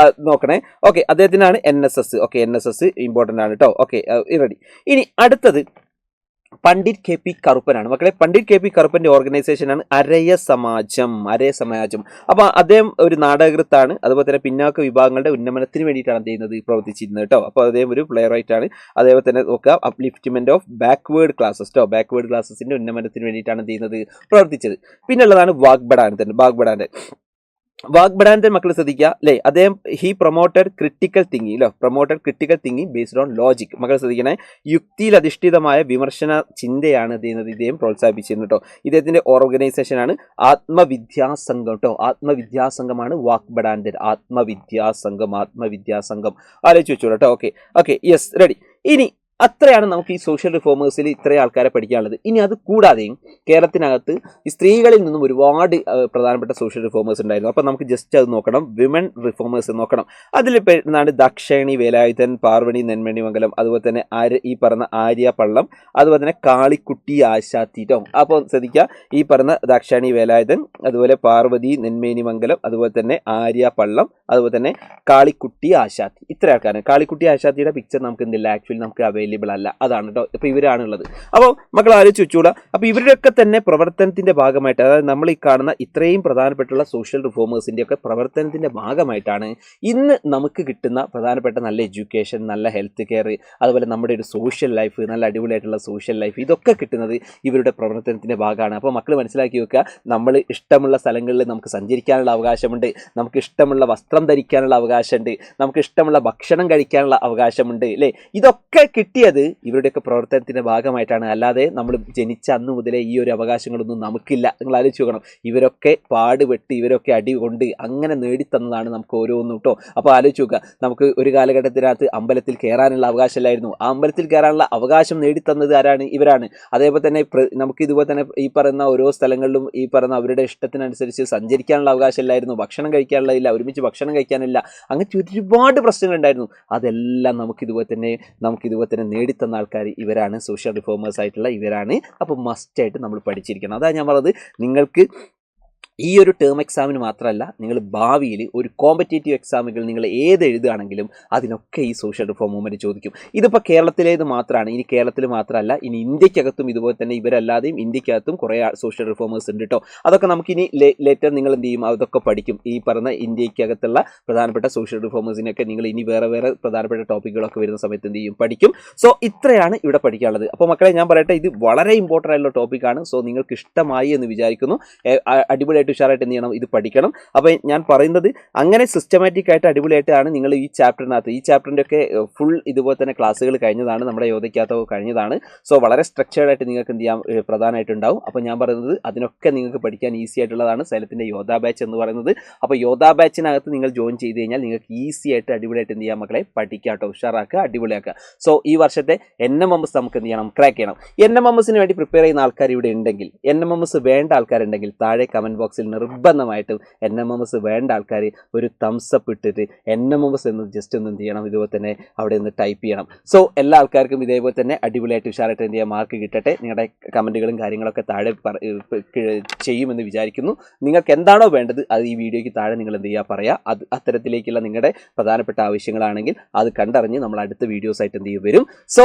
നോക്കണേ. ഓക്കെ, അദ്ദേഹത്തിനാണ് NSS. ഓക്കെ, NSS ഇമ്പോർട്ടൻ്റ് ആണ് കേട്ടോ. Okay, ready. ഇനി അടുത്തത് പണ്ഡിറ്റ് KP കറുപ്പനാണ്. മക്കളെ, പണ്ഡിറ്റ് KP കറുപ്പന്റെ ഓർഗനൈസേഷനാണ് അരയ സമാജം. അപ്പോൾ അദ്ദേഹം ഒരു നാടകകൃത്താണ്. അതുപോലെ തന്നെ പിന്നാക്ക വിഭാഗങ്ങളുടെ ഉന്നമനത്തിന് വേണ്ടിയിട്ടാണ് എന്ത് ചെയ്യുന്നത്, പ്രവർത്തിച്ചിരുന്നത് കേട്ടോ. അപ്പോൾ അദ്ദേഹം ഒരു പ്ലേ റൈറ്റ് ആണ്. അതേപോലെ തന്നെ നോക്കുക, അപ്ലിഫ്റ്റ്മെന്റ് ഓഫ് ബാക്ക്വേർഡ് ക്ലാസസിന്റെ ഉന്നമനത്തിന് വേണ്ടിയിട്ടാണ് എന്ത് ചെയ്യുന്നത്, പ്രവർത്തിച്ചത്. പിന്നുള്ളതാണ് വാഗ്ബടാന്റെ മക്കൾ ശ്രദ്ധിക്കുക അല്ലേ. അദ്ദേഹം promoted critical thinking based on logic. മക്കൾ ശ്രദ്ധിക്കണേ, യുക്തിയിൽ അധിഷ്ഠിതമായ വിമർശന ചിന്തയാണ് ഇദ്ദേഹം പ്രോത്സാഹിപ്പിച്ചിരുന്നത് കേട്ടോ. ഇദ്ദേഹത്തിന്റെ ഓർഗനൈസേഷനാണ് ആത്മവിദ്യാസംഘം കേട്ടോ. ആത്മവിദ്യാസംഘമാണ് വാഗ്ബടാന്റെ ആത്മവിദ്യാസംഘം. ആലോചിച്ച് വെച്ചോളൂ കേട്ടോ. Okay, yes, ready. ഇനി അത്രയാണ് നമുക്ക് ഈ സോഷ്യൽ റിഫോമേഴ്സിൽ ഇത്രയും ആൾക്കാരെ പഠിക്കാനുള്ളത്. ഇനി അത് കൂടാതെയും കേരളത്തിനകത്ത് ഈ സ്ത്രീകളിൽ നിന്നും ഒരുപാട് പ്രധാനപ്പെട്ട സോഷ്യൽ റിഫോമേഴ്സ് ഉണ്ടായിരുന്നു. അപ്പോൾ നമുക്ക് ജസ്റ്റ് അത് നോക്കണം, വിമൻ റിഫോമേഴ്സ് നോക്കണം. അതിൽ പെടുന്നതാണ് ദക്ഷായണി വേലായുധൻ, പാർവണി നെന്മണിമംഗലം, അതുപോലെ തന്നെ ഈ പറഞ്ഞ ആര്യ പള്ളം, അതുപോലെ തന്നെ കാളിക്കുട്ടി ആശാത്തിട്ടോ. അപ്പോൾ ശ്രദ്ധിക്കുക, ഈ പറഞ്ഞ ദക്ഷായണി വേലായുധൻ, അതുപോലെ പാർവതി നെന്മേനിമംഗലം, അതുപോലെ തന്നെ ആര്യ പള്ളം, അതുപോലെ തന്നെ കാളിക്കുട്ടി ആശാത്തി. ഇത്ര ആൾക്കാരാണ്. കാളിക്കുട്ടി ആശാത്തിയുടെ പിക്ചർ നമുക്ക് എന്തില്ല, ആക്ച്വലി നമുക്ക് അവൈലബിൾ അല്ല. അതാണ് കേട്ടോ. അപ്പോൾ ഇവരാണുള്ളത്. അപ്പോൾ മക്കൾ ആലോചിച്ച് വെച്ചൂടാ. അപ്പോൾ ഇവരുടെയൊക്കെ തന്നെ പ്രവർത്തനത്തിന്റെ ഭാഗമായിട്ട്, അതായത് നമ്മൾ ഈ കാണുന്ന ഇത്രയും പ്രധാനപ്പെട്ടുള്ള സോഷ്യൽ റിഫോമേഴ്സിന്റെ ഒക്കെ പ്രവർത്തനത്തിന്റെ ഭാഗമായിട്ടാണ് ഇന്ന് നമുക്ക് കിട്ടുന്ന പ്രധാനപ്പെട്ട നല്ല എഡ്യൂക്കേഷൻ, നല്ല ഹെൽത്ത് കെയർ, അതുപോലെ നമ്മുടെ ഒരു സോഷ്യൽ ലൈഫ്, നല്ല അടിപൊളിയായിട്ടുള്ള സോഷ്യൽ ലൈഫ്, ഇതൊക്കെ കിട്ടുന്നത് ഇവരുടെ പ്രവർത്തനത്തിന്റെ ഭാഗമാണ്. അപ്പോൾ മക്കൾ മനസ്സിലാക്കി വെക്കുക, നമ്മൾ ഇഷ്ടമുള്ള സ്ഥലങ്ങളിൽ നമുക്ക് സഞ്ചരിക്കാനുള്ള അവകാശമുണ്ട്, നമുക്ക് ഇഷ്ടമുള്ള വസ്ത്രം ധരിക്കാനുള്ള അവകാശമുണ്ട്, നമുക്ക് ഇഷ്ടമുള്ള ഭക്ഷണം കഴിക്കാനുള്ള അവകാശമുണ്ട് അല്ലേ. ഇതൊക്കെ കിട്ടിയത് ഇവരുടെയൊക്കെ പ്രവർത്തനത്തിന്റെ ഭാഗമായിട്ടാണ്. അല്ലാതെ നമ്മൾ ജനിച്ച അന്ന് മുതലേ ഈ ഒരു അവകാശങ്ങളൊന്നും നമുക്കില്ല. നിങ്ങൾ ആലോചിച്ച് നോക്കണം, ഇവരൊക്കെ പാടുപെട്ട്, ഇവരൊക്കെ അടി കൊണ്ട് അങ്ങനെ നേടിത്തന്നതാണ് നമുക്ക് ഓരോന്നും കേട്ടോ. അപ്പോൾ ആലോചിച്ച് നോക്കുക, നമുക്ക് ഒരു കാലഘട്ടത്തിനകത്ത് അമ്പലത്തിൽ കയറാനുള്ള അവകാശമില്ലായിരുന്നു. ആ അമ്പലത്തിൽ കയറാനുള്ള അവകാശം നേടിത്തന്നത് ആരാണ്? ഇവരാണ്. അതേപോലെ തന്നെ നമുക്ക് ഇതുപോലെ തന്നെ ഈ പറയുന്ന ഓരോ സ്ഥലങ്ങളിലും ഈ പറയുന്ന അവരുടെ ഇഷ്ടത്തിനനുസരിച്ച് സഞ്ചരിക്കാനുള്ള അവകാശമില്ലായിരുന്നു, ഭക്ഷണം കഴിക്കാനുള്ളതില്ല, ഒരുമിച്ച് ഭക്ഷണം കഴിക്കാനില്ല, അങ്ങനത്തെ ഒരുപാട് പ്രശ്നങ്ങളുണ്ടായിരുന്നു. അതെല്ലാം നമുക്കിതുപോലെ തന്നെ നേടിത്തന്ന ആൾക്കാർ ഇവരാണ്, സോഷ്യൽ റിഫോമേഴ്സ് ആയിട്ടുള്ള ഇവരാണ്. അപ്പോൾ മസ്റ്റായിട്ട് നമ്മൾ പഠിച്ചിരിക്കണം. അതാണ് ഞാൻ പറഞ്ഞത്, നിങ്ങൾക്ക് ഈ ഒരു ടേം എക്സാമിന് മാത്രമല്ല, നിങ്ങൾ ഭാവിയിൽ ഒരു കോമ്പറ്റേറ്റീവ് എക്സാമുകൾ നിങ്ങൾ ഏത് എഴുതുകയാണെങ്കിലും അതിനൊക്കെ ഈ സോഷ്യൽ റിഫോം മൂവ്മെൻറ്റ് ചോദിക്കും. ഇതിപ്പോൾ കേരളത്തിലേത് മാത്രമാണ്. ഇനി കേരളത്തിൽ മാത്രമല്ല, ഇനി ഇന്ത്യക്കകത്തും ഇതുപോലെ തന്നെ ഇവരല്ലാതെയും ഇന്ത്യക്കകത്തും കുറേ സോഷ്യൽ റിഫോമേഴ്സ് ഉണ്ട് കേട്ടോ. അതൊക്കെ നമുക്കിനി ലേറ്റർ നിങ്ങൾ എന്ത് ചെയ്യും, അതൊക്കെ പഠിക്കും. ഈ പറഞ്ഞ ഇന്ത്യക്കകത്തുള്ള പ്രധാനപ്പെട്ട സോഷ്യൽ റിഫോമേഴ്സിനൊക്കെ നിങ്ങൾ ഇനി വേറെ പ്രധാനപ്പെട്ട ടോപ്പിക്കുകളൊക്കെ വരുന്ന സമയത്ത് എന്ത് ചെയ്യും, പഠിക്കും. സോ ഇത്രയാണ് ഇവിടെ പഠിക്കാനുള്ളത്. അപ്പോൾ മക്കളെ ഞാൻ പറയട്ടെ, ഇത് വളരെ ഇമ്പോർട്ടൻ്റ് ആയിട്ടുള്ള ടോപ്പിക്കാണ്. സോ നിങ്ങൾക്ക് ഇഷ്ടമായി എന്ന് വിചാരിക്കുന്നു. അടിപൊളിയായിട്ട് ഉഷാറായിട്ട് എന്ത് ചെയ്യണം, ഇത് പഠിക്കണം. അപ്പോൾ ഞാൻ പറയുന്നത് അങ്ങനെ സിസ്റ്റമാറ്റിക് ആയിട്ട് അടിപൊളിയായിട്ടാണ് നിങ്ങൾ ഈ ചാപ്റ്ററിൻ്റെ ഒക്കെ ഫുൾ ഇതുപോലെ തന്നെ ക്ലാസ്സുകൾ കഴിഞ്ഞതാണ്, നമ്മുടെ യോധയ്ക്കകത്തൊക്കെ കഴിഞ്ഞതാണ്. സോ വളരെ സ്ട്രക്ചേർഡ് ആയിട്ട് നിങ്ങൾക്ക് എന്ത് ചെയ്യാം, പ്രധാനമായിട്ടുണ്ടാവും. അപ്പോൾ ഞാൻ പറയുന്നത് അതിനൊക്കെ നിങ്ങൾക്ക് പഠിക്കാൻ ഈസി ആയിട്ടുള്ളതാണ് സൈലത്തിൻ്റെ യോധ ബാച്ച് എന്ന് പറയുന്നത്. അപ്പോൾ യോധ ബാച്ചിനകത്ത് നിങ്ങൾ ജോയിൻ ചെയ്ത് കഴിഞ്ഞാൽ നിങ്ങൾക്ക് ഈസി ആയിട്ട് അടിപൊളിയായിട്ട് എന്ത് ചെയ്യാം മക്കളെ, പഠിക്കാട്ടോ, ഉഷാറാക്കുക, അടിപൊളിയാക്കുക. സോ ഈ വർഷത്തെ NMMS നമുക്ക് എന്ത് ചെയ്യണം, ക്രാക്ക് ചെയ്യണം. NMMSന് വേണ്ടി പ്രിപ്പയർ ചെയ്യുന്ന ആൾക്കാർ ഇവിടെ ഉണ്ടെങ്കിൽ, NMMS വേണ്ട ആൾക്കാരുണ്ടെങ്കിൽ താഴെ കമൻറ്റ് ബോക്സിൽ നിർബന്ധമായിട്ടും NMMS വേണ്ട ആൾക്കാർ ഒരു തംസപ്പ് ഇട്ടിട്ട് NMMS എന്ന് ജസ്റ്റ് ഒന്ന് എന്ത് ചെയ്യണം, ഇതുപോലെ തന്നെ അവിടെ നിന്ന് ടൈപ്പ് ചെയ്യണം. സോ എല്ലാ ആൾക്കാർക്കും ഇതേപോലെ തന്നെ അടിപൊളിയായിട്ട് ഉഷാറായിട്ട് എന്ത് ചെയ്യാം, മാർക്ക് കിട്ടട്ടെ. നിങ്ങളുടെ കമൻറ്റുകളും കാര്യങ്ങളൊക്കെ താഴെ ചെയ്യുമെന്ന് വിചാരിക്കുന്നു. നിങ്ങൾക്ക് എന്താണോ വേണ്ടത് അത് ഈ വീഡിയോയ്ക്ക് താഴെ നിങ്ങൾ എന്ത് ചെയ്യുക, പറയുക. അത് അത്തരത്തിലേക്കുള്ള നിങ്ങളുടെ പ്രധാനപ്പെട്ട ആവശ്യങ്ങളാണെങ്കിൽ അത് കണ്ടറിഞ്ഞ് നമ്മൾ അടുത്ത വീഡിയോസ് ആയിട്ട് എന്ത് ചെയ്യും വരും. സോ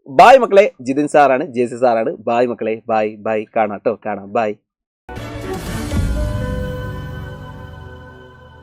ബായ് മക്കളെ, ജിതിൻ സാറാണ്, JC സാറാണ്. ബായ് മക്കളെ, ബായ് കാണാം കേട്ടോ, കാണാം, ബായ്.